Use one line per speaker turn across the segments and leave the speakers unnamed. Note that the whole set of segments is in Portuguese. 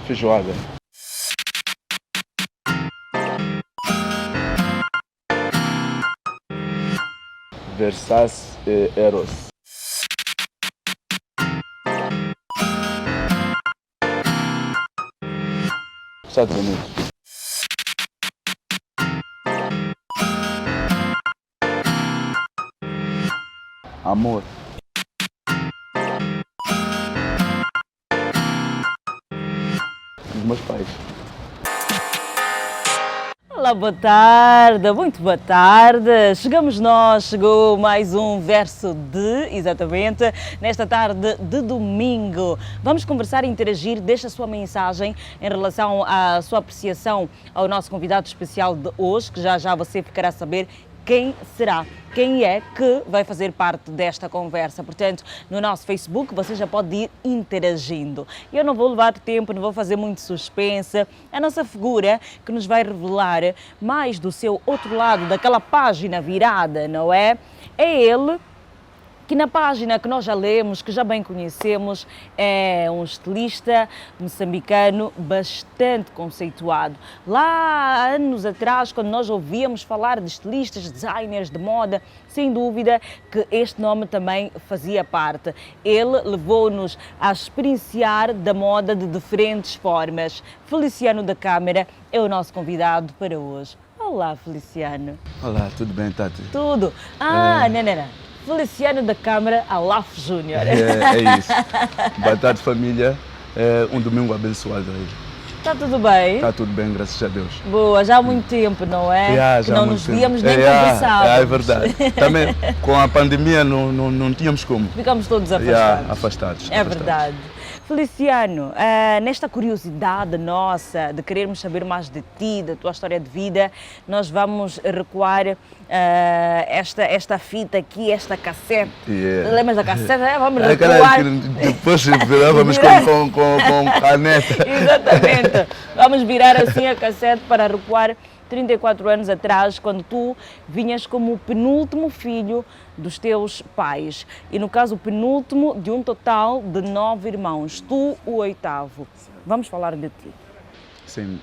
Feijoada. Versace Eros. Estados Unidos. Amor. Os meus pais.
Olá, boa tarde, muito boa tarde. Chegou mais um verso de, exatamente, nesta tarde de domingo. Vamos conversar e interagir, deixa a sua mensagem em relação à sua apreciação ao nosso convidado especial de hoje, que já você ficará a saber quem será, quem é que vai fazer parte desta conversa. Portanto, no nosso Facebook você já pode ir interagindo. Eu não vou levar tempo, não vou fazer muito suspense. A nossa figura que nos vai revelar mais do seu outro lado, daquela página virada, não é? É ele que na página que nós já lemos, que já bem conhecemos, é um estilista moçambicano bastante conceituado. Lá há anos atrás, quando nós ouvíamos falar de estilistas, designers de moda, sem dúvida que este nome também fazia parte. Ele levou-nos a experienciar da moda de diferentes formas. Feliciano da Câmara é o nosso convidado para hoje. Olá, Feliciano.
Olá, tudo bem, Tati?
Tudo. Não. Feliciano da Câmara Alaf Júnior.
É isso. Boa tarde, família. É um domingo abençoado aí.
Está tudo bem?
Está tudo bem, graças a Deus.
Boa, já há muito tempo, não é? Que não nos víamos nem conversávamos.
É verdade. Também com a pandemia não tínhamos como.
Ficamos todos afastados.
Afastados.
É verdade. Feliciano, nesta curiosidade nossa de querermos saber mais de ti, da tua história de vida, nós vamos recuar esta fita aqui, esta cassete. Lembras da cassete? Vamos recuar.
Depois virávamos com caneta.
Exatamente. Vamos virar assim a cassete para recuar 34 anos atrás, quando tu vinhas como o penúltimo filho dos teus pais. E no caso, o penúltimo de um total de 9 irmãos. Tu, o oitavo. Vamos falar de ti.
Sim.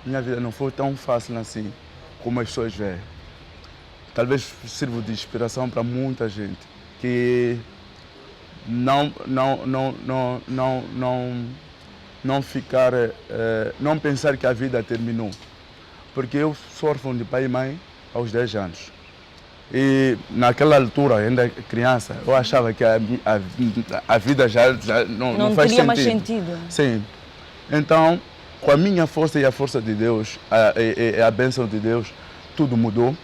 Minha vida não foi tão fácil assim como as pessoas veem. Talvez sirva de inspiração para muita gente que não pensar que a vida terminou. Porque eu sou órfão de pai e mãe aos 10 anos. E naquela altura, ainda criança, eu achava que a vida já não faz
teria
sentido.
mais sentido.
Sim. Então, com a minha força e a força de Deus, a bênção de Deus, tudo mudou.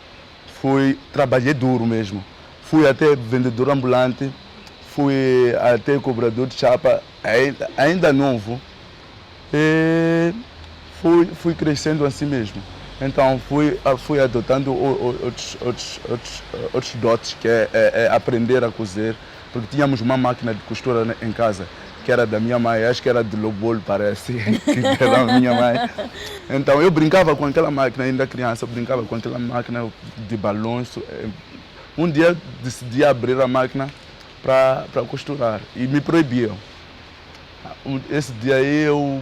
Trabalhei duro mesmo. Fui até vendedor ambulante, fui até cobrador de chapa, ainda novo. E fui crescendo assim mesmo. Então fui adotando outros dotes, que é aprender a cozer, porque tínhamos uma máquina de costura em casa, que era da minha mãe, acho que era de Lobolo, parece, que era da minha mãe. Então eu brincava com aquela máquina, ainda criança, eu brincava com aquela máquina de balões. Um dia decidi abrir a máquina para costurar e me proibiam. Esse dia aí eu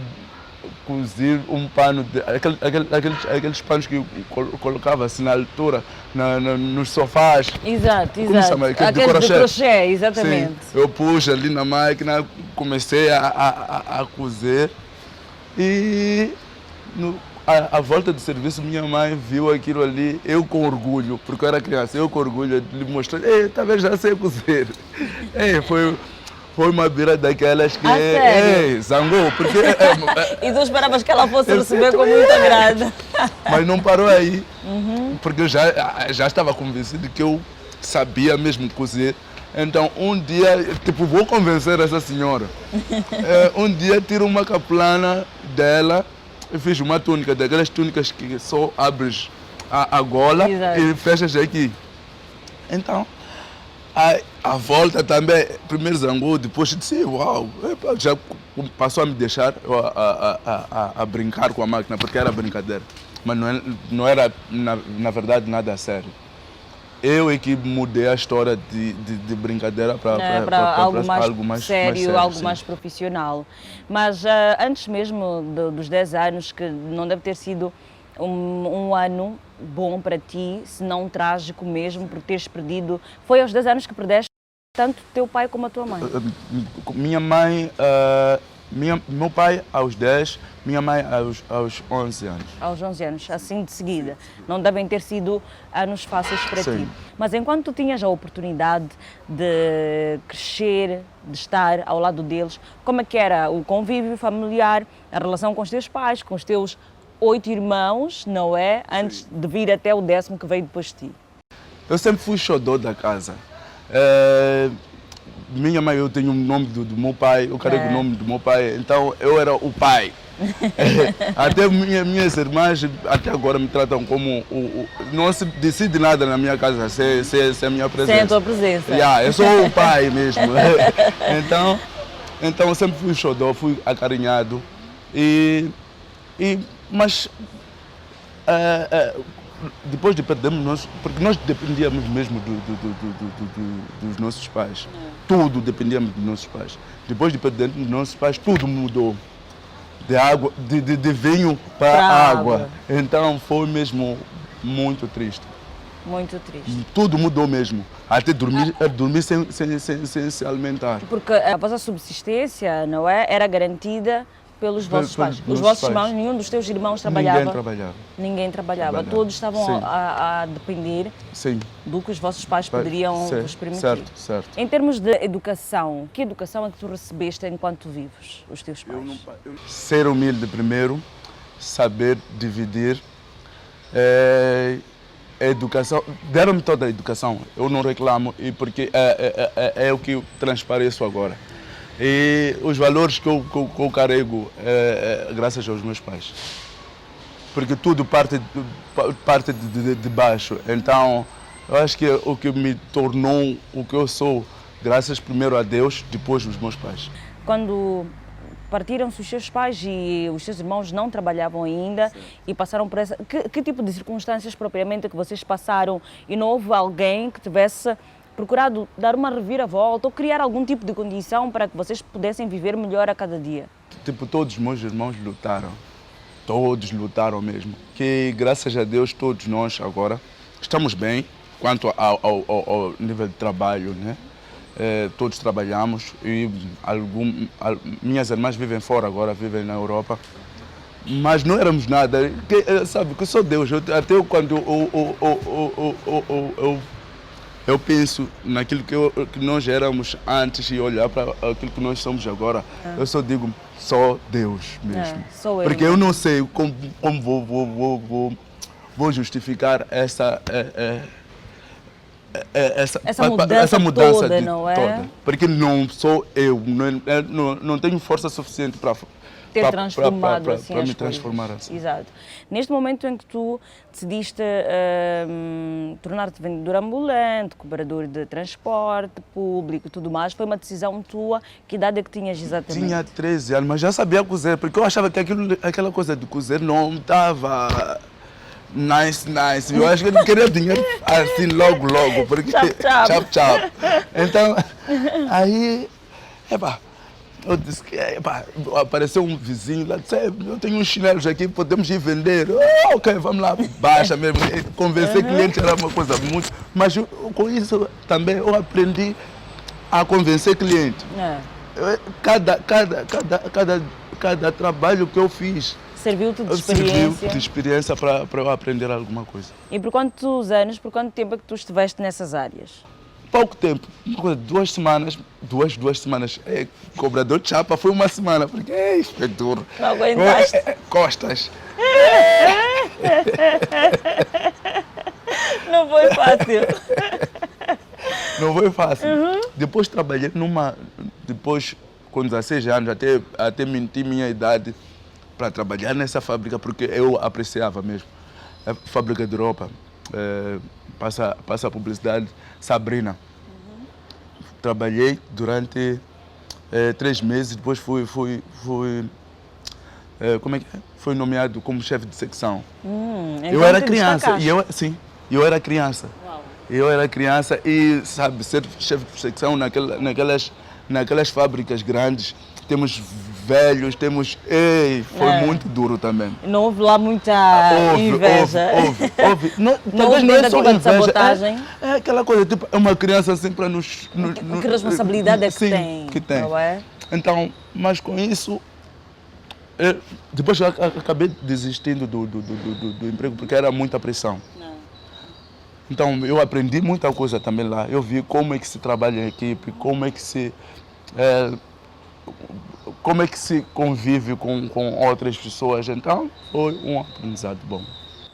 cozi um pano, aqueles panos que colocava assim na altura, nos sofás.
Exato.
Aqueles
de crochê, exatamente.
Sim, eu pus ali na máquina, comecei a cozer e à volta do serviço minha mãe viu aquilo ali, eu com orgulho, porque eu era criança, eu com orgulho lhe mostrei, talvez já sei cozer. Foi uma bira daquelas que zangou, porque...
E tu esperavas que ela fosse receber com muita agrado.
Mas não parou aí, porque eu já estava convencido que eu sabia mesmo cozer. Então um dia, vou convencer essa senhora. Um dia tiro uma caplana dela, eu fiz uma túnica, daquelas túnicas que só abres a gola. Exato. E fechas aqui. Então... A volta também, primeiro zangou, depois disse, uau, já passou a me deixar a brincar com a máquina, porque era brincadeira, mas não era, na verdade, nada sério. eu é que mudei a história de brincadeira para
algo mais sério, algo
sim.
mais profissional. Mas antes mesmo dos 10 anos, que não deve ter sido um ano bom para ti, se não trágico mesmo, por teres perdido. Foi aos 10 anos que perdeste tanto teu pai como a tua mãe?
Minha mãe, meu pai aos 10, minha mãe aos 11 anos.
Aos 11 anos, assim de seguida. Não devem ter sido anos fáceis para
Sim.
ti. Mas enquanto tu tinhas a oportunidade de crescer, de estar ao lado deles, como é que era o convívio familiar, a relação com os teus pais, com os teus 8 irmãos, não é? Antes de vir até o 10º que veio depois de ti.
Eu sempre fui xodó da casa. Minha mãe, eu tenho o nome do meu pai, eu carrego o nome do meu pai, então eu era o pai. Até minhas irmãs até agora me tratam como não se decide nada na minha casa sem a minha presença.
Sem a tua presença.
Eu sou o pai mesmo. Então eu sempre fui xodó, fui acarinhado. Mas depois de perdermos, porque nós dependíamos mesmo dos nossos pais. Tudo dependíamos dos nossos pais. Depois de perdermos os nossos pais, tudo mudou. De água, de vinho para água. Então foi mesmo muito triste.
Muito triste.
Tudo mudou mesmo. Até dormir sem se alimentar.
Porque a vossa subsistência, não é? Era garantida pelos vossos pais. Os vossos irmãos, nenhum dos teus irmãos trabalhava? Ninguém trabalhava. Todos estavam a depender do que os vossos pais poderiam vos permitir.
Certo.
Em termos de educação, que educação é que tu recebeste enquanto vives, os teus pais?
Ser humilde primeiro, saber dividir. Educação, deram-me toda a educação, eu não reclamo, porque é o que eu transpareço agora. E os valores que eu carrego graças aos meus pais. Porque tudo parte de baixo. Então, eu acho que o que me tornou o que eu sou, graças primeiro a Deus, depois aos meus pais.
Quando partiram-se os seus pais e os seus irmãos não trabalhavam ainda e passaram por essa... Que tipo de circunstâncias propriamente que vocês passaram e não houve alguém que tivesse procurado dar uma reviravolta ou criar algum tipo de condição para que vocês pudessem viver melhor a cada dia?
Todos os meus irmãos lutaram. Todos lutaram mesmo. Que graças a Deus todos nós agora estamos bem quanto ao nível de trabalho, né? Todos trabalhamos e minhas irmãs vivem fora agora, vivem na Europa. Mas não éramos nada, sabe, que só Deus. Até quando eu penso naquilo que nós éramos antes e olhar para aquilo que nós somos agora, eu só digo, só Deus mesmo.
Sou eu,
porque eu não sei como vou justificar essa mudança
toda, não é?
Toda. Porque não sou eu, não tenho força suficiente para
ter transformado assim
para me transformar assim.
Exato. Neste momento em que tu decidiste tornar-te vendedor ambulante, cobrador de transporte público e tudo mais, foi uma decisão tua? Que idade é que tinhas exatamente?
Tinha 13 anos, mas já sabia cozer, porque eu achava que aquela coisa de cozer não estava nice. Eu acho que ele queria dinheiro assim logo, porque chap. Então, aí, eu disse que apareceu um vizinho lá, disse, eu tenho uns chinelos aqui, podemos ir vender. Ok, vamos lá, baixa mesmo. Convencer cliente era uma coisa muito... Mas com isso também eu aprendi a convencer cliente. Cada trabalho que eu fiz
serviu-te de experiência?
Serviu de experiência para eu aprender alguma coisa.
E por quantos anos, por quanto tempo é que tu estiveste nessas áreas?
Pouco tempo, 2 semanas, duas semanas. Cobrador de chapa foi uma semana, porque é duro.
Não aguentaste?
Costas.
Não foi fácil.
Não foi fácil. Depois trabalhei depois com 16 anos, até menti minha idade para trabalhar nessa fábrica, porque eu apreciava mesmo. A fábrica de roupa, passa a publicidade, Sabrina. Trabalhei durante 3 meses, depois fui fui nomeado como chefe de secção.
Então
eu era criança, eu era criança.
Uau.
Eu era criança e, sabe, ser chefe de secção naquelas fábricas grandes, temos velhos, temos... Ei, foi muito duro também.
Não houve lá muita inveja?
Houve. Não,
Não houve tentativa de sabotagem?
É aquela coisa, tipo, é uma criança assim para nos...
Que responsabilidade é que
sim,
tem?
que tem.
Não é?
Então, mas com isso, depois eu acabei desistindo do emprego porque era muita pressão. Então, eu aprendi muita coisa também lá. Eu vi como é que se trabalha em equipe, como é que se convive com outras pessoas. Então, foi um aprendizado bom.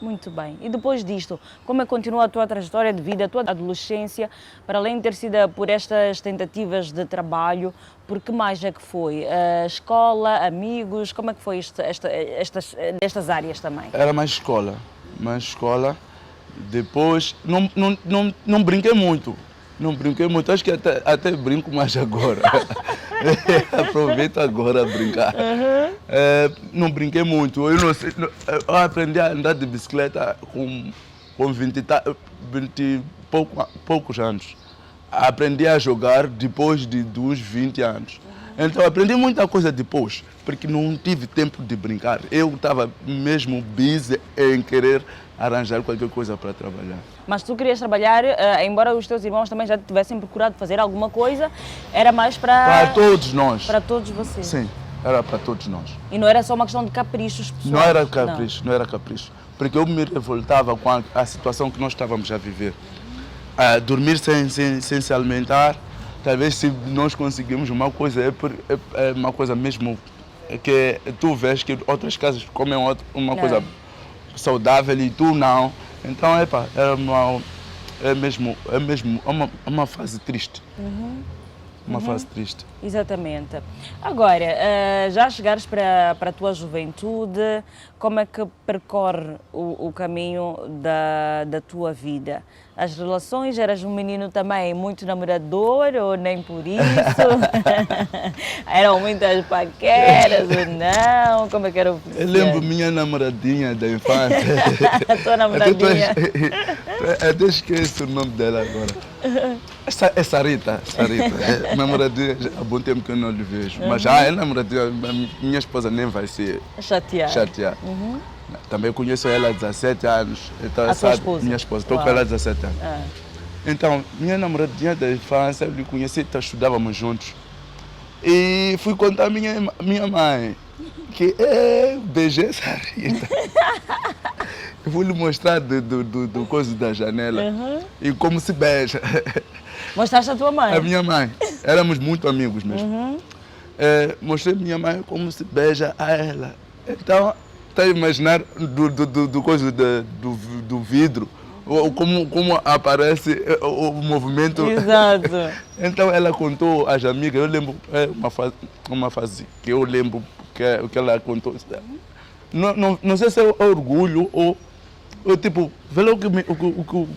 Muito bem. E depois disto, como é que continua a tua trajetória de vida, a tua adolescência, para além de ter sido por estas tentativas de trabalho, por que mais é que foi? Escola, amigos, como é que foi estas áreas também?
Era mais escola. Depois, não brinquei muito. Acho que até brinco mais agora. Aproveito agora a brincar. Não brinquei muito. Eu eu aprendi a andar de bicicleta com 20 e poucos anos. Aprendi a jogar depois dos 20 anos. Então aprendi muita coisa depois, porque não tive tempo de brincar. Eu estava mesmo busy em querer arranjar qualquer coisa para trabalhar.
Mas tu querias trabalhar, embora os teus irmãos também já tivessem procurado fazer alguma coisa, era mais para...
Para todos nós.
Para todos vocês.
Sim, era para todos nós.
E não era só uma questão de caprichos pessoais?
Não era capricho. Porque eu me revoltava com a situação que nós estávamos a viver. Dormir sem se alimentar, talvez se nós conseguimos uma coisa, é uma coisa mesmo que tu vês que outras casas comem uma coisa saudável e tu não. Então, é mesmo uma fase triste. Uma fase triste.
Exatamente. Agora, já chegares para a tua juventude, como é que percorre o caminho da tua vida? As relações, eras um menino também muito namorador ou nem por isso? Eram muitas paqueras ou não? Como é que era o processo?
Eu lembro minha namoradinha da infância.
A tua namoradinha?
Até esqueço o nome dela agora. É Sarita. Namoradinha, há bom tempo que eu não lhe vejo. Mas já é namoradinha, minha esposa nem vai se chatear. Também conheço ela há 17 anos. Então,
a tua esposa?
Minha esposa, estou com ela há 17 anos. Então, minha namoradinha da infância, eu lhe conheci, então, estudávamos juntos. E fui contar a minha mãe que beijei Sarita. Eu vou lhe mostrar do coisa da janela e como se beija.
Mostraste a tua mãe?
A minha mãe. Éramos muito amigos mesmo. Mostrei a minha mãe como se beija a ela. Então, está a imaginar do coisa do vidro, como aparece o movimento.
Exato.
Então ela contou às amigas, eu lembro, uma fase que eu lembro que ela contou. Não sei se é orgulho ou tipo, vê lá o que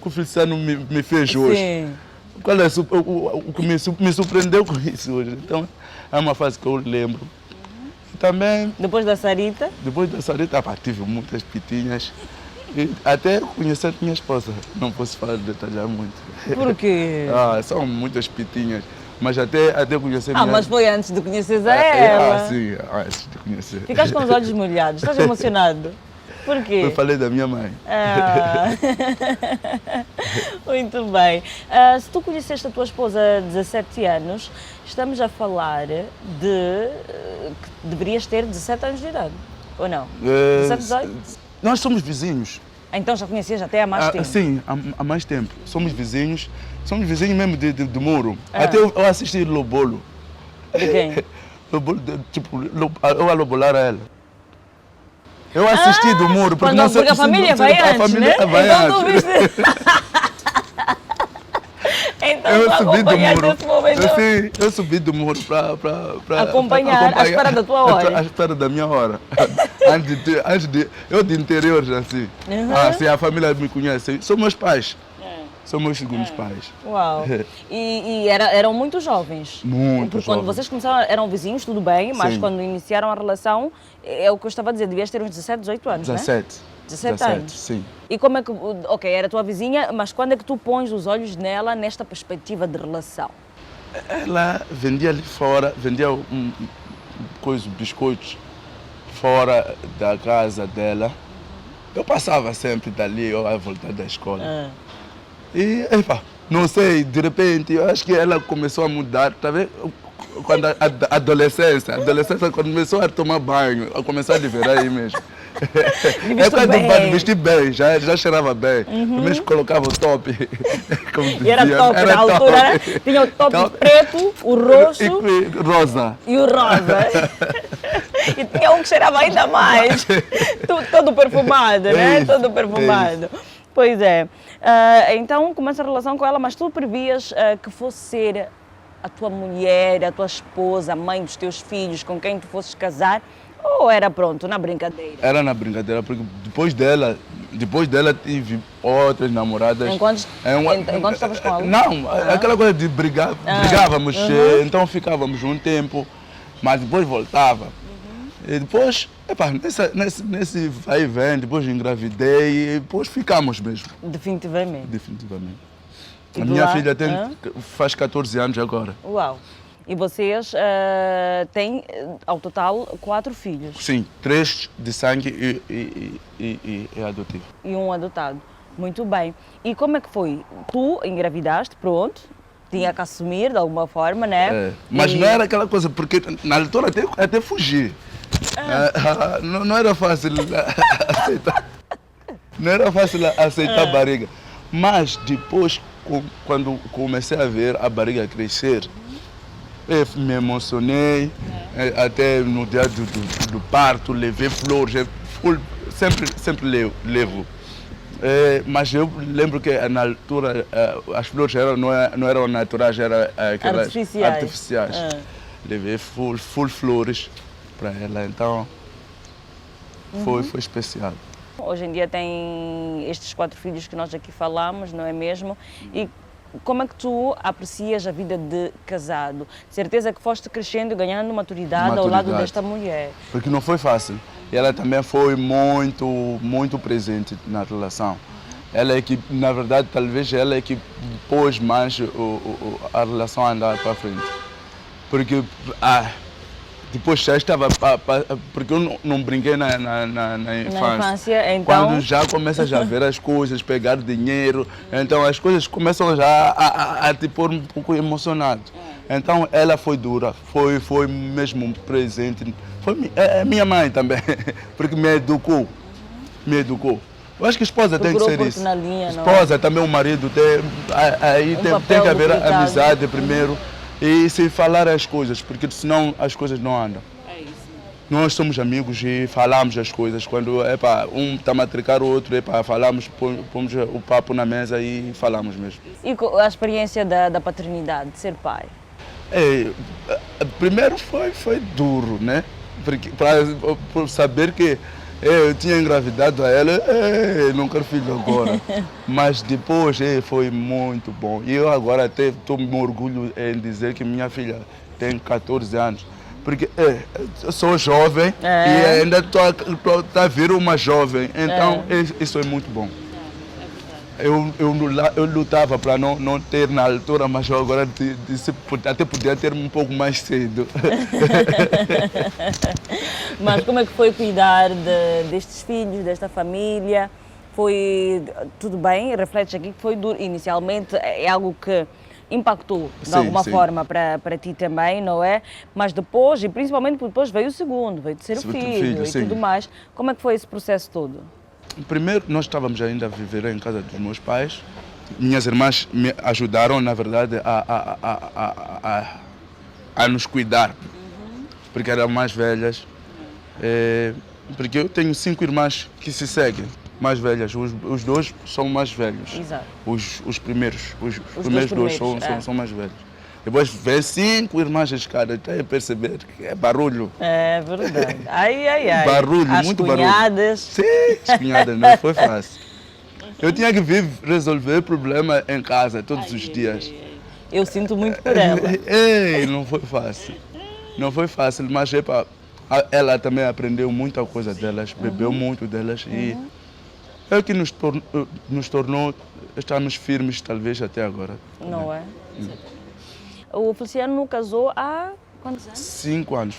o Feliciano me fez hoje.
Sim.
Qual é o que me surpreendeu com isso hoje? Então é uma fase que eu lembro. Também,
depois da Sarita,
tive muitas pitinhas. E até conhecer minha esposa. Não posso detalhar muito.
Por quê?
São muitas pitinhas. Mas até conhecer minha...
mas foi antes de conheceres a ela.
Sim, antes de conhecer.
Ficaste com os olhos molhados, estás emocionado? Por quê?
Eu falei da minha mãe.
Muito bem. Se tu conheceste a tua esposa há 17 anos, estamos a falar de que deverias ter 17 anos de idade, ou não? 17, 18?
Nós somos vizinhos.
Então já conhecias até há mais tempo?
Sim, há mais tempo. Somos vizinhos mesmo de muro. Até eu assisti Lobolo.
De quem?
Lobolo, tipo, eu a lobolar a ela. Eu assisti do muro.
Porque a família vai antes, né? Então tu viste... Então
eu subi do muro.
Esse momento.
Eu subi do muro para
acompanhar à espera da tua hora.
À espera da minha hora. Eu de interior, assim. Se a família me conhece, são meus pais. São meus segundos pais.
Uau! E eram muito jovens?
Muito
Porque
jovens.
quando vocês começaram, eram vizinhos, tudo bem, mas
Sim.
quando iniciaram a relação, é o que eu estava a dizer, devias ter uns 17, 18 anos,
17.
né? 17 anos?
Sim.
E como é que, ok, era tua vizinha, mas quando é que tu pões os olhos nela nesta perspectiva de relação?
Ela vendia ali fora, vendia biscoitos fora da casa dela. Eu passava sempre dali, eu a voltar da escola. E, epa, não sei, de repente, eu acho que ela começou a mudar, tá vendo? Quando a adolescência quando começou a tomar banho, a começar a viver aí mesmo. É quando vesti bem, já cheirava bem. Primeiro colocava o top.
E era top na altura, né? Tinha o top preto, o roxo
e rosa.
E o rosa. E tinha um que cheirava ainda mais. Todo perfumado, né? Todo perfumado. Pois é. Então começa a relação com ela, mas tu previas que fosse ser a tua mulher, a tua esposa, a mãe dos teus filhos, com quem tu fosses casar? Ou era pronto, na brincadeira?
Era na brincadeira, porque depois dela tive outras namoradas.
Enquanto estavas com ela?
Não, aquela coisa de brigávamos, então ficávamos um tempo, mas depois voltava. E depois, nesse vai e vem, depois engravidei e depois ficamos mesmo.
Definitivamente?
Definitivamente. A minha filha faz 14 anos agora.
Uau! E vocês têm, ao total, 4 filhos?
Sim, 3 de sangue e adotivo.
E um adotado. Muito bem. E como é que foi? Tu engravidaste, pronto, tinha que assumir de alguma forma, né?
Mas não era aquela coisa, porque na altura até fugi. Não era fácil aceitar. Não era fácil aceitar a barriga. Mas depois, quando comecei a ver a barriga crescer, eu me emocionei, até no dia do parto, levei flores, sempre levo. Mas eu lembro que na altura as flores não eram naturais, eram aquelas artificiais. Levei full flores para ela, então foi especial.
Hoje em dia tem estes 4 filhos que nós aqui falamos, não é mesmo? E como é que tu aprecias a vida de casado? De certeza que foste crescendo e ganhando maturidade ao lado desta mulher.
Porque não foi fácil. E ela também foi muito presente na relação. Ela é que, na verdade, talvez ela é que pôs mais a relação a andar para frente. Porque depois já estava, porque eu não brinquei na infância.
Então...
Quando já começas a ver as coisas, pegar dinheiro, então as coisas começam já a te pôr um pouco emocionado. Então ela foi dura, foi mesmo presente. Foi minha mãe também, porque me educou. Eu acho que a esposa tem que ser isso. Esposa, também o marido, tem que haver amizade primeiro. E se falar as coisas, porque senão as coisas não andam. É isso. Nós somos amigos e falamos as coisas. Quando um está a matricar o outro, falamos, pomos o papo na mesa e falamos mesmo.
E a experiência da paternidade, de ser pai?
Primeiro foi duro, né? Para saber que eu tinha engravidado a ela, não quero filho agora. Mas depois foi muito bom. E eu agora até estou me orgulho em dizer que minha filha tem 14 anos. Porque eu sou jovem e ainda estou a vir uma jovem. Então isso é muito bom. Eu lutava para não ter na altura, mas eu agora até podia ter um pouco mais cedo.
Mas como é que foi cuidar destes filhos, desta família? Foi tudo bem? Reflete aqui que foi duro. Inicialmente é algo que impactou de alguma forma para ti também, não é? Mas depois, e principalmente depois veio o segundo, veio o terceiro filho e tudo mais. Como é que foi esse processo todo?
Primeiro, nós estávamos ainda a viver em casa dos meus pais. Minhas irmãs me ajudaram, na verdade, a nos cuidar, porque eram mais velhas. Porque eu tenho 5 irmãs que se seguem, mais velhas. Os 2 são mais velhos.
Exato.
Os primeiros 2 são mais velhos. Depois vem 5 irmãs a escada, até perceber que é barulho.
É verdade. Ai.
Barulho, muito
cunhadas.
Sim, as cunhadas, não foi fácil. Eu tinha que resolver problema em casa todos os dias.
Eu sinto muito por ela.
Não foi fácil. Não foi fácil, mas ela também aprendeu muita coisa delas, bebeu muito delas É o que nos tornou estarmos firmes, talvez, até agora.
Não é? O Feliciano casou há quantos anos?
5 anos.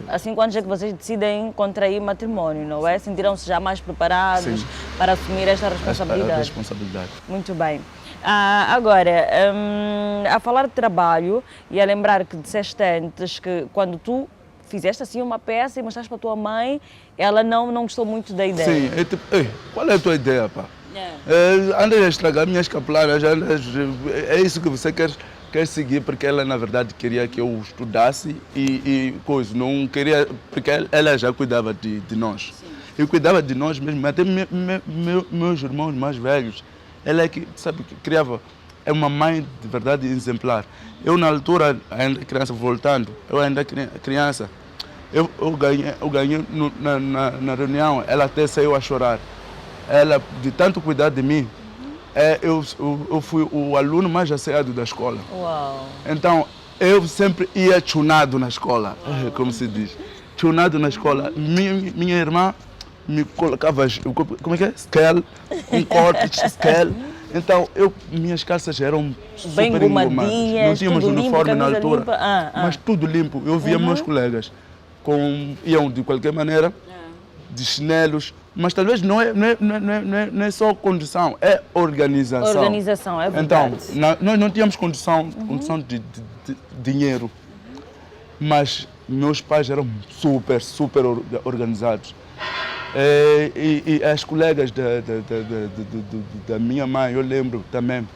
Há 5 anos é que vocês decidem contrair matrimónio, não é? Sentiram-se já mais preparados
Sim.
para assumir esta
A
responsabilidade?
responsabilidade.
Muito bem. Agora, a falar de trabalho e a lembrar que disseste antes que quando tu fizeste assim uma peça e mostraste para a tua mãe, ela não gostou muito da ideia.
Sim, é tipo, ei, qual é a tua ideia, pá?
É.
Andas a estragar minhas caplanas, é isso que você quer seguir, porque ela na verdade queria que eu estudasse e coisa, não queria, porque ela já cuidava de nós.
Sim.
Eu cuidava de nós mesmo, até meus irmãos mais velhos. Ela é que, sabe, que criava, é uma mãe de verdade exemplar. Eu na altura, ainda criança, voltando, eu ainda criança, eu ganhei na reunião, ela até saiu a chorar. Ela, de tanto cuidar de mim, eu fui o aluno mais asseado da escola.
Uau!
Então, eu sempre ia chunado na escola, como se diz. Chunado na escola. Minha irmã me colocava, como é que é? Scale, um corte, scale. Então, minhas calças eram super
Bem
engomadas.
gomadinhas,
Não tínhamos
tudo limpo,
uniforme na
camisa
altura,
limpa.
mas tudo limpo. Eu via meus colegas iam de qualquer maneira, de chinelos, mas talvez não é só condição, é organização.
Organização, é verdade.
Então, nós não tínhamos condição de dinheiro, mas meus pais eram super organizados. E as colegas da minha mãe, eu lembro também,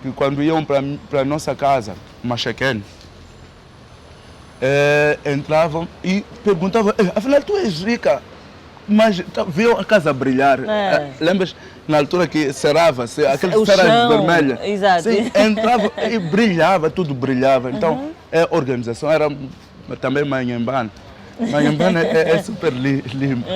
que quando iam para a nossa casa, Machaquene, entravam e perguntavam, afinal tu és rica, mas viu a casa brilhar. Lembras na altura que cerava, aquele cera vermelho?
Exato.
Sim, entrava e brilhava, tudo brilhava. Então, a organização era também Manhambana. Manhambana é super limpo.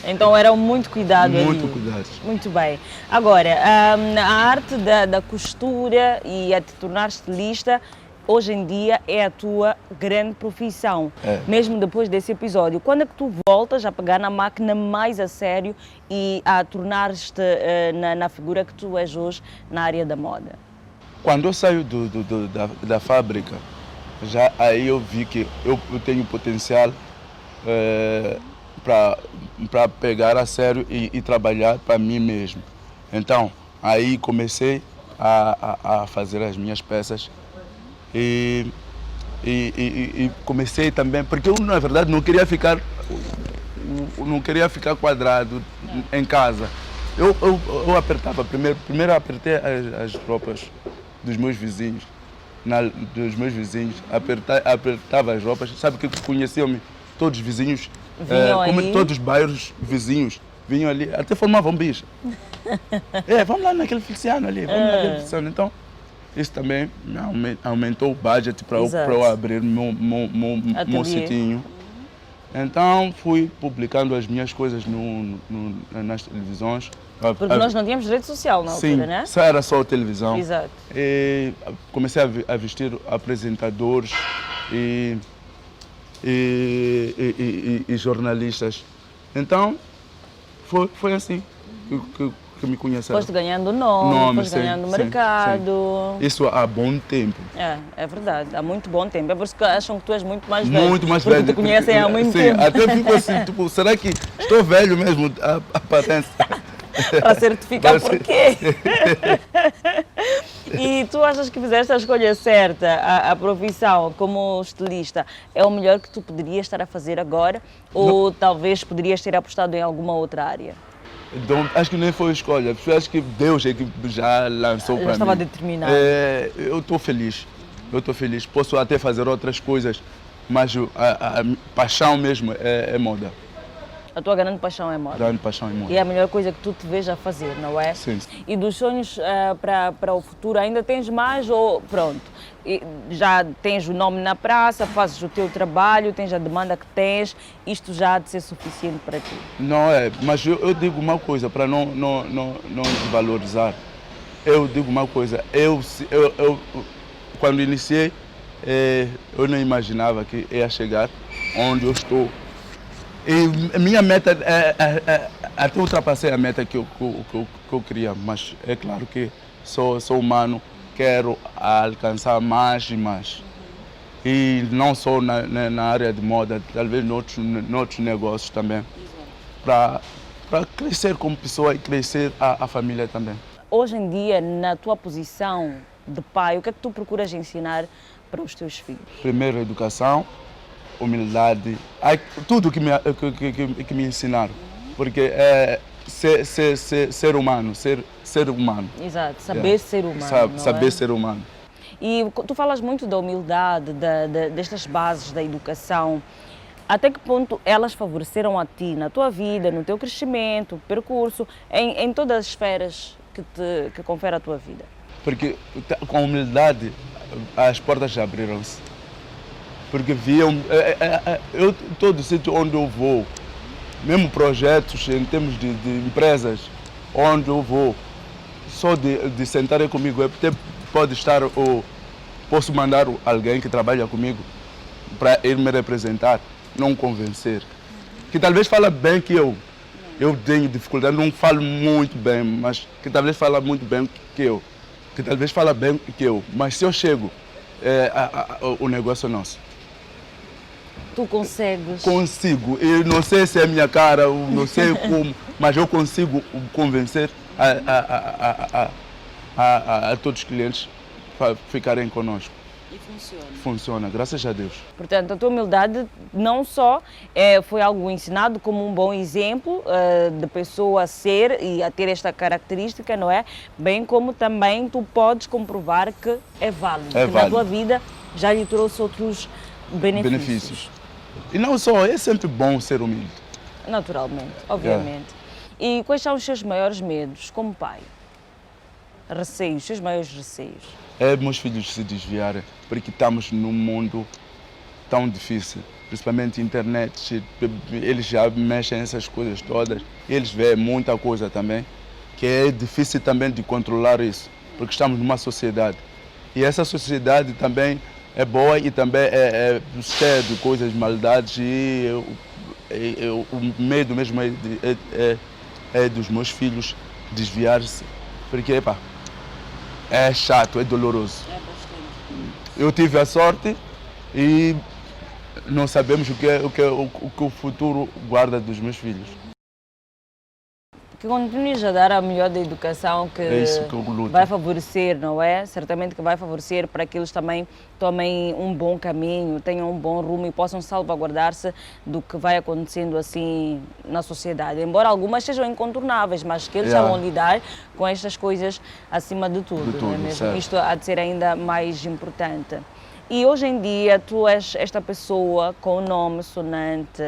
Então eram muito cuidados.
Muito cuidados.
Muito bem. Agora, a arte da costura e a te tornar estilista, hoje em dia é a tua grande profissão, mesmo depois desse episódio. Quando é que tu voltas a pegar na máquina mais a sério e a tornar-te na figura que tu és hoje na área da moda?
Quando eu saio da fábrica, já aí eu vi que eu tenho potencial para pegar a sério e trabalhar para mim mesmo. Então, aí comecei a fazer as minhas peças. E comecei também, porque eu na verdade não queria ficar quadrado em casa. Eu apertava, primeiro apertei as roupas dos meus vizinhos, apertava as roupas, sabe que conheciam-me, todos os vizinhos, como todos os bairros vizinhos, vinham ali, até formavam bicha. Vamos lá naquele Feliciano ali, vamos naquele Feliciano. Então, isso também aumentou o budget para eu abrir meu sitinho. Então fui publicando as minhas coisas nas televisões.
Porque nós não tínhamos rede social na altura, né?
Sim, era só televisão.
Exato.
E comecei a vestir apresentadores e jornalistas. Então foi assim que me conheceram.
Foste ganhando nome, foste ganhando mercado.
Sim. Isso há bom tempo.
É verdade, há muito bom tempo. É por isso que acham que tu és muito mais velho.
Muito mais velho.
Porque te conhecem há muito tempo.
Até fico assim, tipo, será que estou velho mesmo a patente?
Para certificar por quê? E tu achas que fizeste a escolha certa, a profissão como estilista, é o melhor que tu poderias estar a fazer agora? Ou talvez poderias ter apostado em alguma outra área?
Então, acho que nem foi escolha, acho que Deus é que já lançou para mim. Já
estava determinado.
Eu estou feliz, posso até fazer outras coisas, mas a paixão mesmo é moda.
A tua grande paixão é moda.
Grande paixão é moda.
E é a melhor coisa que tu te vês a fazer, não é?
Sim.
E dos sonhos para o futuro, ainda tens mais ou pronto? Já tens o nome na praça, fazes o teu trabalho, tens a demanda que tens, isto já há de ser suficiente para ti?
Não é, mas eu digo uma coisa, para não desvalorizar. Eu digo uma coisa, eu quando iniciei, eu não imaginava que ia chegar onde eu estou. E minha meta até ultrapassei a meta que eu queria, mas é claro que sou humano, quero alcançar mais e mais. E não só na área de moda, talvez noutros negócios também, para crescer como pessoa e crescer a família também.
Hoje em dia, na tua posição de pai, o que é que tu procuras ensinar para os teus filhos?
Primeiro, educação, humildade, tudo que me ensinaram. Porque é ser humano, ser humano.
Exato, saber ser humano.
Saber ser humano.
E tu falas muito da humildade, destas bases da educação. Até que ponto elas favoreceram a ti, na tua vida, no teu crescimento, percurso, em todas as esferas que confere a tua vida?
Porque com a humildade as portas abriram-se. Porque viam, todo sítio onde eu vou, mesmo projetos em termos de empresas, onde eu vou, só de sentarem comigo, até pode estar, ou posso mandar alguém que trabalha comigo para ir me representar, não convencer. Que talvez fala bem que eu tenho dificuldade, não falo muito bem, mas que talvez fala muito bem que eu. Que talvez fala bem que eu, mas se eu chego, o negócio é nosso.
Tu consegues?
Consigo. Eu não sei se é a minha cara, eu não sei como, mas eu consigo convencer a todos os clientes para ficarem conosco.
E funciona?
Funciona, graças a Deus.
Portanto, a tua humildade não só foi algo ensinado como um bom exemplo de pessoa a ser e a ter esta característica, não é? Bem como também tu podes comprovar que é válido.
É
que
válido.
Na tua vida já lhe trouxe outros benefícios.
E não só, é sempre bom ser humilde.
Naturalmente, obviamente. E quais são os seus maiores medos como pai? Receios, os seus maiores receios?
É meus filhos se desviarem, porque estamos num mundo tão difícil, principalmente internet, eles já mexem nessas coisas todas, eles veem muita coisa também, que é difícil também de controlar isso, porque estamos numa sociedade. E essa sociedade também é boa e também é cheia de coisas, maldades, e o medo mesmo é dos meus filhos desviar-se, porque é chato, é doloroso.
É bastante.
Eu tive a sorte e não sabemos o que o futuro guarda dos meus filhos.
Que continues a dar a melhor da educação que
É isso que eu luto.
vai favorecer, não é? Certamente que vai favorecer para que eles também tomem um bom caminho, tenham um bom rumo e possam salvaguardar-se do que vai acontecendo assim na sociedade. Embora algumas sejam incontornáveis, mas que eles saibam lidar com estas coisas acima de tudo, não é mesmo?
Certo.
Isto há de ser ainda mais importante. E hoje em dia tu és esta pessoa com um nome sonante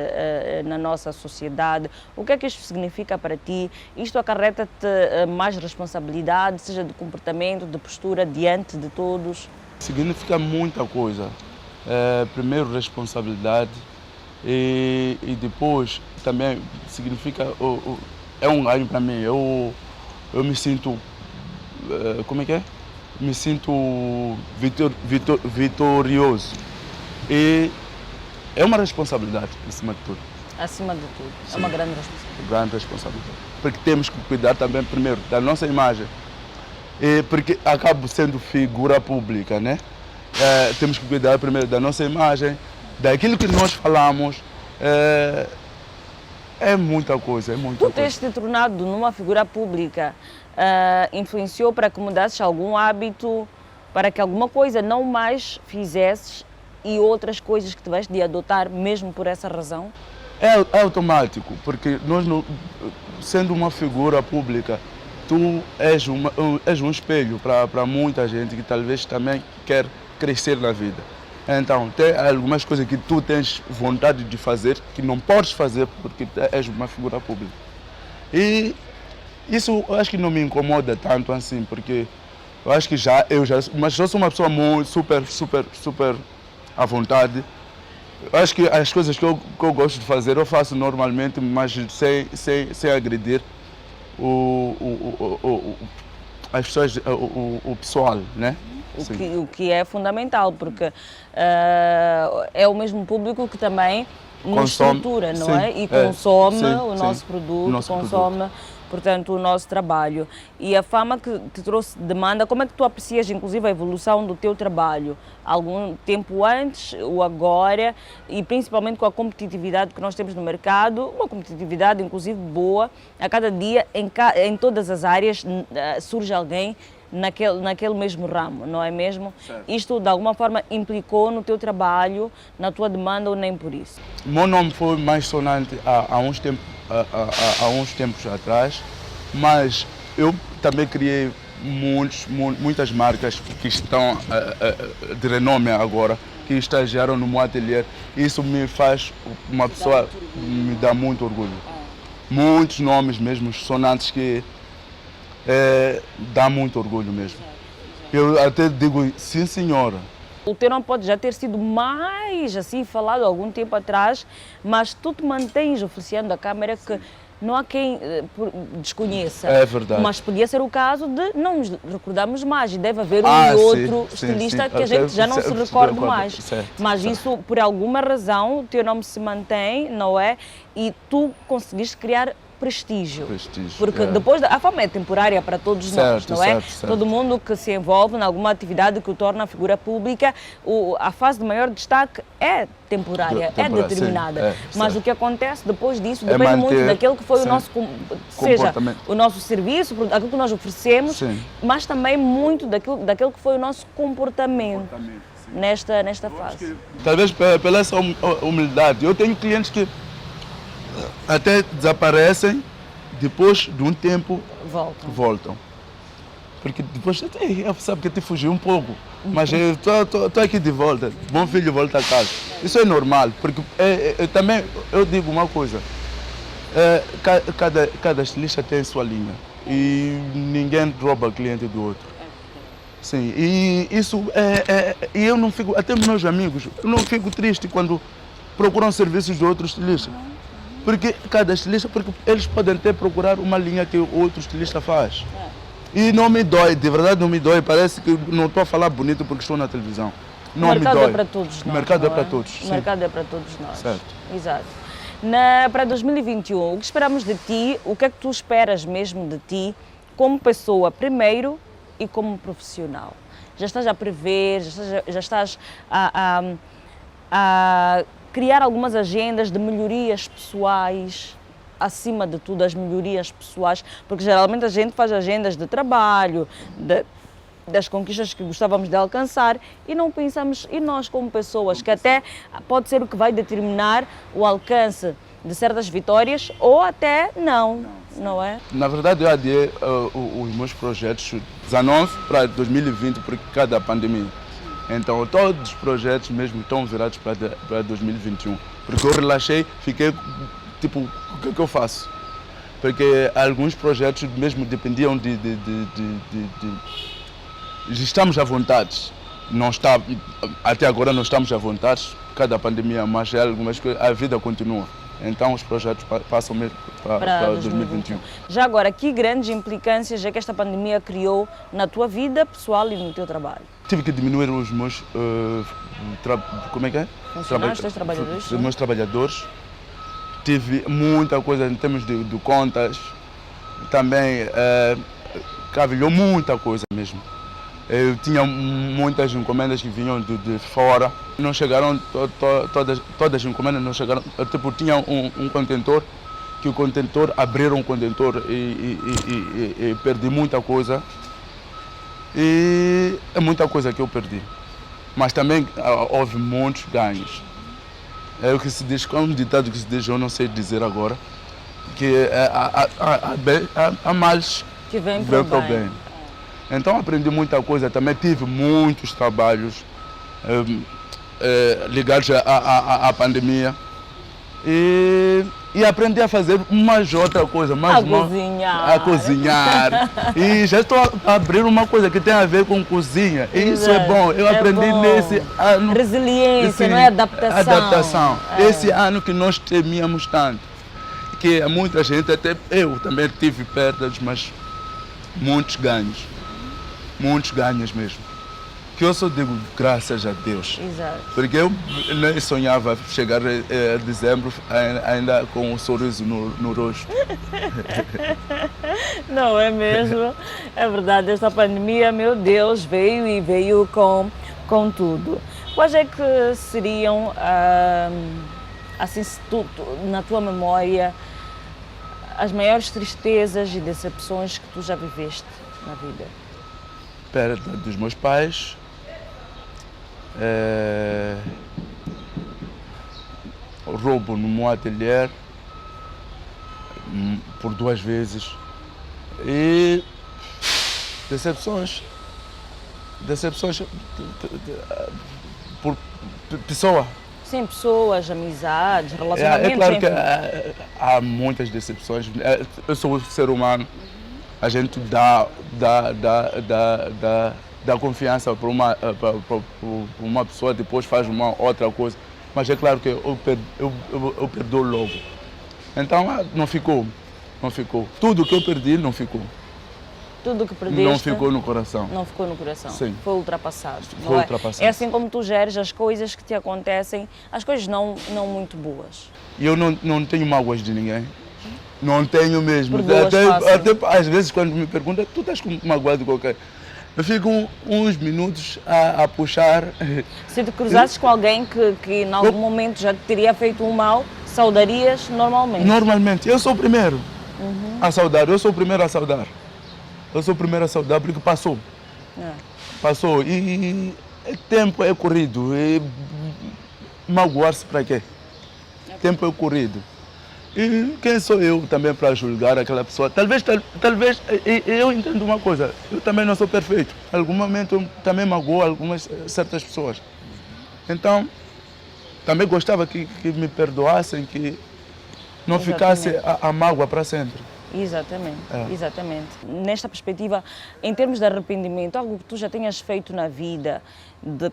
na nossa sociedade. O que é que isto significa para ti? Isto acarreta-te mais responsabilidade, seja de comportamento, de postura, diante de todos?
Significa muita coisa. Primeiro, responsabilidade e depois também significa, é um ganho para mim. Eu me sinto, como é que é? Me sinto vitorioso e é uma responsabilidade acima de tudo.
Acima de tudo, sim. É uma grande responsabilidade.
Grande responsabilidade. Porque temos que cuidar também primeiro da nossa imagem, porque acabo sendo figura pública, né? Temos que cuidar primeiro da nossa imagem, daquilo que nós falamos. É muita coisa, é muita coisa.
Tu tens te tornado numa figura pública. Influenciou para que mudasses algum hábito, para que alguma coisa não mais fizesses e outras coisas que tiveste de adotar mesmo por essa razão?
É automático, porque nós, sendo uma figura pública, tu és um espelho para muita gente que talvez também quer crescer na vida. Então, tem algumas coisas que tu tens vontade de fazer que não podes fazer porque és uma figura pública. E isso eu acho que não me incomoda tanto assim, porque eu acho que mas eu sou uma pessoa muito, super à vontade. Eu acho que as coisas que eu gosto de fazer eu faço normalmente, mas sem agredir as pessoas, o pessoal, né?
O que é fundamental, porque é o mesmo público que também nos estrutura, não é? E consome o nosso produto, consome, portanto, o nosso trabalho. E a fama que te trouxe demanda, como é que tu aprecias, inclusive, a evolução do teu trabalho? Algum tempo antes, o agora, e principalmente com a competitividade que nós temos no mercado, uma competitividade, inclusive, boa. A cada dia, em todas as áreas, surge alguém naquele mesmo ramo, não é mesmo?
Certo.
Isto, de alguma forma, implicou no teu trabalho, na tua demanda ou nem por isso?
O meu nome foi mais sonante há uns tempos atrás, mas eu também criei muitas marcas que estão de renome agora, que estagiaram no meu ateliê. Isso me faz uma pessoa, me dá muito orgulho. Muitos nomes mesmo sonantes que dá muito orgulho mesmo. Eu até digo, sim senhora.
O teu nome pode já ter sido mais assim falado há algum tempo atrás, mas tu te mantens oferecendo à Câmara que não há quem desconheça.
É verdade.
Mas podia ser o caso de não nos recordarmos mais e deve haver um outro estilista que a gente já não se recorde mais.
Certo,
mas
certo.
isso, por alguma razão, o teu nome se mantém, não é? E tu conseguiste criar prestígio. Porque depois a fama é temporária para todos nós, não é?
Certo.
Todo mundo que se envolve em alguma atividade que o torna figura pública, a fase de maior destaque é temporária, é determinada. Mas o que acontece depois disso depende muito daquilo que foi o nosso, seja o nosso serviço, aquilo que nós oferecemos, mas também muito daquilo que foi o nosso comportamento. Nesta fase.
Talvez pela essa humildade. Eu tenho clientes que até desaparecem, depois de um tempo voltam. Porque depois, sabe que te fugiu um pouco, mas eu estou aqui de volta, bom filho volta a casa. Isso é normal, porque também eu digo uma coisa, cada estilista tem sua linha e ninguém rouba o cliente do outro. Sim, e isso e eu não fico, até meus amigos, eu não fico triste quando procuram serviços de outros estilistas. Porque cada estilista, porque eles podem até procurar uma linha que o outro estilista faz. E não me dói, de verdade não me dói. Parece que não estou a falar bonito porque estou na televisão. Não me dói. O mercado
é para todos nós.
O mercado é para todos.
O mercado é para todos nós.
Certo.
Exato. Para 2021, o que esperamos de ti? O que é que tu esperas mesmo de ti como pessoa primeiro e como profissional? Já estás a prever, já estás a criar algumas agendas de melhorias pessoais, acima de tudo as melhorias pessoais, porque geralmente a gente faz agendas de trabalho, das conquistas que gostávamos de alcançar e não pensamos em nós como pessoas, que até pode ser o que vai determinar o alcance de certas vitórias ou até não é?
Na verdade eu adiei os meus projetos 19 para 2020 por causa da pandemia. Então todos os projetos mesmo estão virados para 2021. Porque eu relaxei, fiquei tipo, o que é que eu faço? Porque alguns projetos mesmo dependiam de estamos à vontade. Até agora não estamos à vontade por causa da pandemia, mas algumas coisas, a vida continua. Então os projetos passam mesmo para 2021.
Já agora, que grandes implicâncias é que esta pandemia criou na tua vida pessoal e no teu trabalho?
Tive que diminuir os meus como é que é?
Trabalhadores.
Os meus trabalhadores. Tive muita coisa em termos de contas. Também cavilhou muita coisa mesmo. Eu tinha muitas encomendas que vinham de fora. Não chegaram, todas as encomendas não chegaram. Tipo, tinha um contentor, que o contentor, abriram o contentor e perdi muita coisa. E é muita coisa que eu perdi. Mas também houve muitos ganhos. É o que se diz, um ditado que se diz, eu não sei dizer agora, que há males
que vem para o bem.
Então aprendi muita coisa, também tive muitos trabalhos ligados à pandemia e aprendi a fazer mais outra coisa, a cozinhar. E já estou a abrir uma coisa que tem a ver com cozinha. E isso é bom. Eu aprendi nesse ano.
Resiliência, não é? Adaptação.
Esse ano que nós temíamos tanto. Que muita gente, até eu também tive perdas, mas muitos ganhos. Muitos ganhos mesmo. que eu só digo graças a Deus.
Exato.
Porque eu nem sonhava chegar a dezembro ainda com um sorriso no rosto.
Não é mesmo? É verdade, esta pandemia, meu Deus, veio e veio com tudo. Quais é que seriam, assim, na tua memória, as maiores tristezas e decepções que tu já viveste na vida?
Perda dos meus pais, roubo no meu ateliê por 2 vezes e decepções por pessoa.
Sim, pessoas, amizades, relacionamentos,
É claro que
enfim.
há muitas decepções. Eu sou um ser humano, a gente dá confiança para uma pessoa, depois faz uma outra coisa. Mas é claro que eu perdoo logo. Então não ficou. Tudo que eu perdi não ficou.
Tudo que perdeste
Não ficou no coração.
não ficou no coração.
Sim.
Foi ultrapassado.
Foi
não
ultrapassado.
É assim como tu geres as coisas que te acontecem, as coisas não muito boas.
E eu não tenho mágoas de ninguém. Não tenho mesmo.
Perdoas fácil.
Até às vezes quando me perguntam, tu estás com mágoa de qualquer... Eu fico uns minutos a puxar.
Se te cruzasses com alguém que em algum momento já te teria feito um mal, saudarias normalmente.
Normalmente, eu sou o primeiro a saudar. Eu sou o primeiro a saudar. Porque passou.
É.
Passou. E tempo é corrido. E magoar-se para quê? Tempo é corrido. E quem sou eu também para julgar aquela pessoa? Talvez eu entendo uma coisa, eu também não sou perfeito. Em algum momento eu também magoo algumas certas pessoas. Então, também gostava que me perdoassem, que não ficasse a mágoa para sempre.
Exatamente,
É.
exatamente. Nesta perspectiva, em termos de arrependimento, algo que tu já tenhas feito na vida, da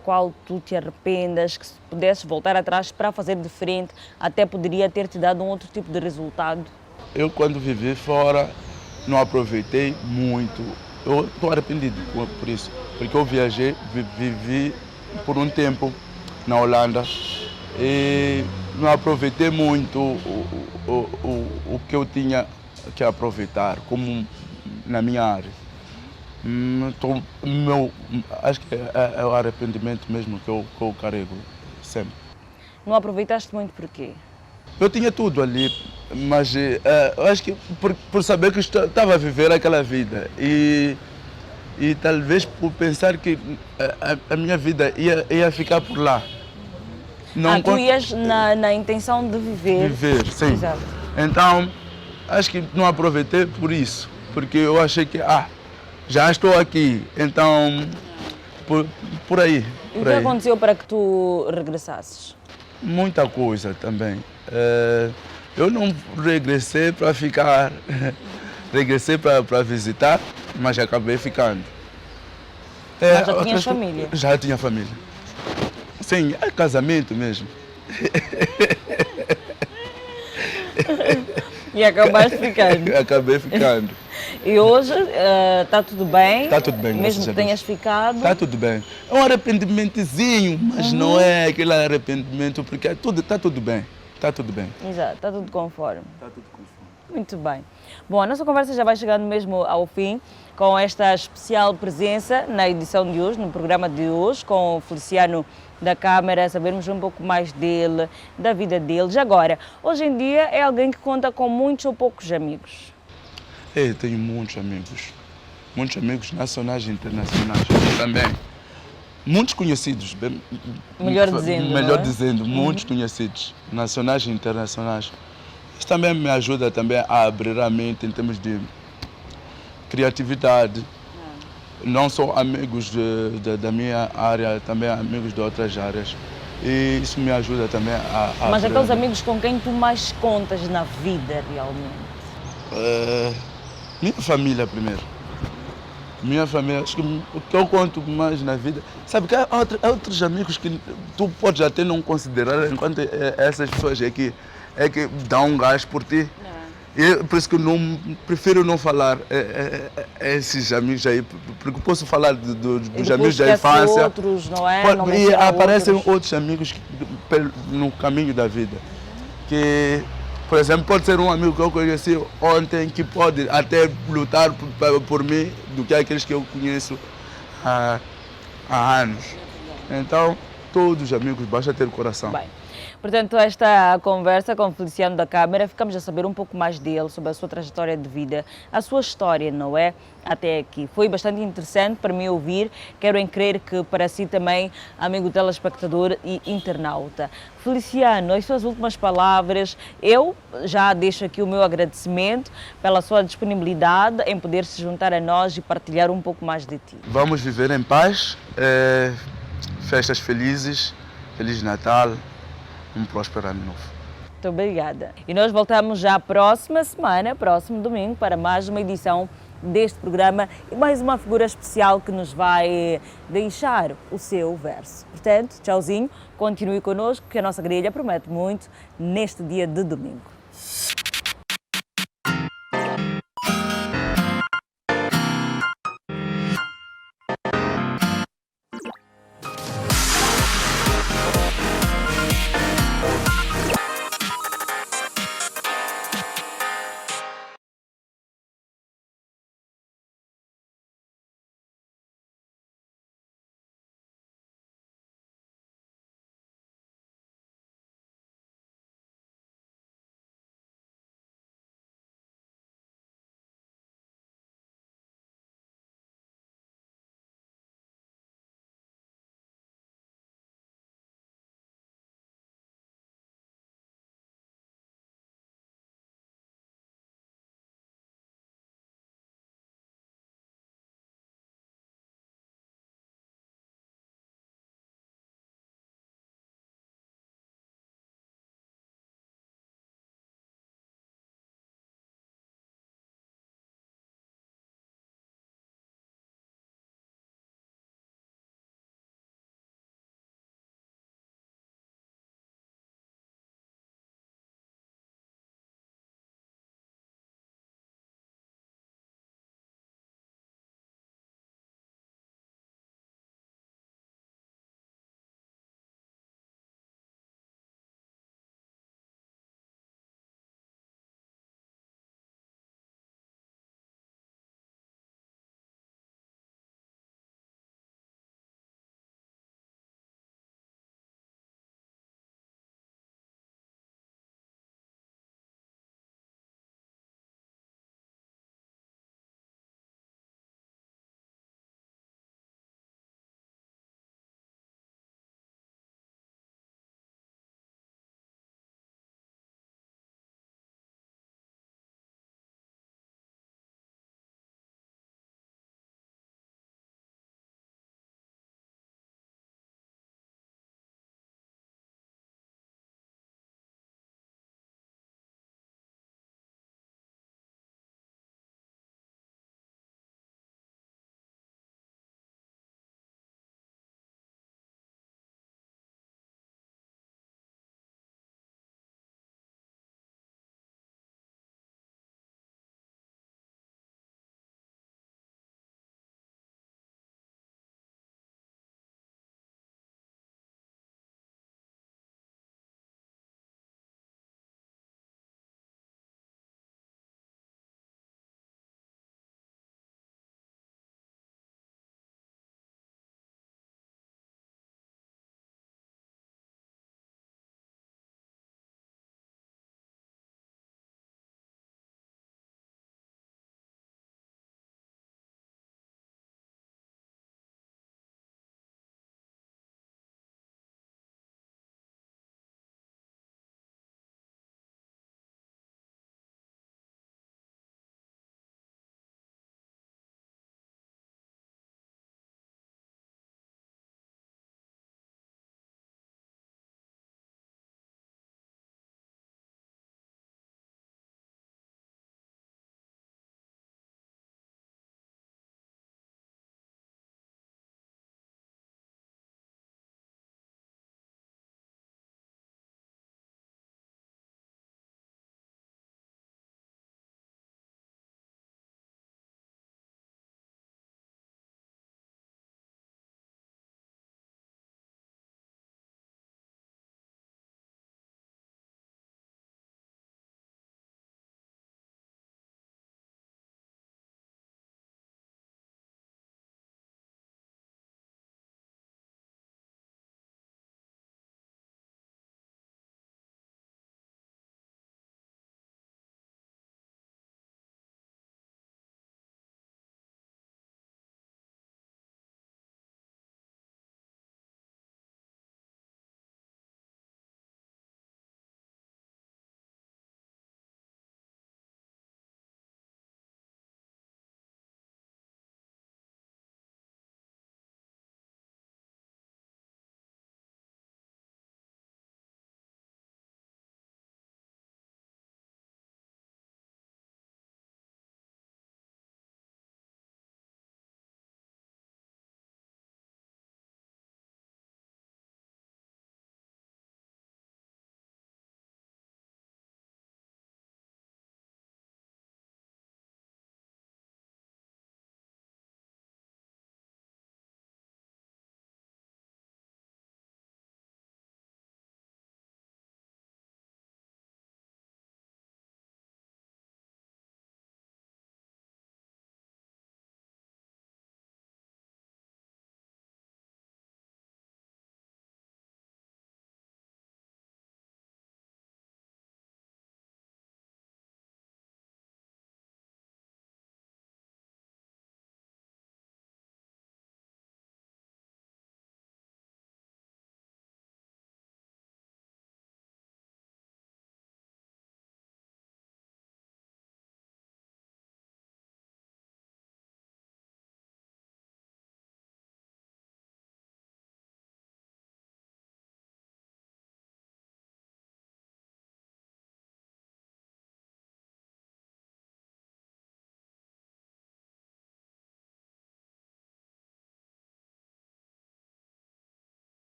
qual tu te arrependas, que se pudesses voltar atrás para fazer diferente, até poderia ter te dado um outro tipo de resultado?
Eu, quando vivi fora, não aproveitei muito. Eu estou arrependido por isso, porque eu viajei, vivi por um tempo na Holanda e não aproveitei muito o que eu tinha que aproveitar, como na minha área. Acho que é o arrependimento mesmo que eu carrego sempre.
Não aproveitaste muito por quê?
Eu tinha tudo ali, mas eu acho que por saber que estava a viver aquela vida e talvez por pensar que a minha vida ia ficar por lá.
Tu ias na intenção de viver.
Viver, sim.
Exato.
Então, acho que não aproveitei por isso, porque eu achei que, já estou aqui, então, por aí.
E o que aconteceu para que tu regressasses?
Muita coisa também. Eu não regressei para ficar, regressei para visitar, mas acabei ficando.
Mas já tinhas família?
Já tinha família. Sim, é casamento mesmo.
E acabaste ficando?
Acabei ficando.
E hoje está tudo bem?
Está tudo bem,
mesmo que
graças a Deus.
tenhas ficado?
Está tudo bem. É um arrependimentozinho, mas não é aquele arrependimento, porque está tudo bem. Está tudo bem.
Exato, está tudo conforme.
Está tudo conforme.
Muito bem. Bom, a nossa conversa já vai chegando mesmo ao fim, com esta especial presença na edição de hoje, no programa de hoje, com o Feliciano da Câmara, sabermos um pouco mais dele, da vida deles. Agora, hoje em dia é alguém que conta com muitos ou poucos amigos?
Eu tenho muitos amigos nacionais e internacionais também. Muitos conhecidos,
Melhor dizendo,
muitos conhecidos, nacionais e internacionais. Isso também me ajuda também a abrir a mente em termos de criatividade. Não só amigos da minha área, também amigos de outras áreas. E isso me ajuda também a
Mas
abrir
aqueles
a
amigos com quem tu mais contas na vida realmente?
minha família primeiro. Minha família, acho que o que eu conto mais na vida. Sabe que há outros amigos que tu podes até não considerar enquanto essas pessoas é que dão um gás por ti. Por isso que eu prefiro não falar esses amigos aí, porque posso falar dos amigos da infância.
Outros, não é?
Pode,
não
e aparecem
outros
amigos no caminho da vida. Que, por exemplo, pode ser um amigo que eu conheci ontem que pode até lutar por mim do que aqueles que eu conheço há anos. Então, todos os amigos, basta ter coração.
Bem, portanto, esta conversa com Feliciano da Câmara, ficamos a saber um pouco mais dele, sobre a sua trajetória de vida, a sua história, não é? Até aqui. Foi bastante interessante para mim ouvir, quero em crer que para si também, amigo telespectador e internauta. Feliciano, as suas últimas palavras, eu já deixo aqui o meu agradecimento pela sua disponibilidade em poder se juntar a nós e partilhar um pouco mais de ti.
Vamos viver em paz, festas felizes, Feliz Natal, um próspero ano novo.
Muito obrigada. E nós voltamos já próxima semana, próximo domingo, para mais uma edição deste programa e mais uma figura especial que nos vai deixar o seu verso. Portanto, tchauzinho, continue connosco que a nossa grelha promete muito neste dia de domingo.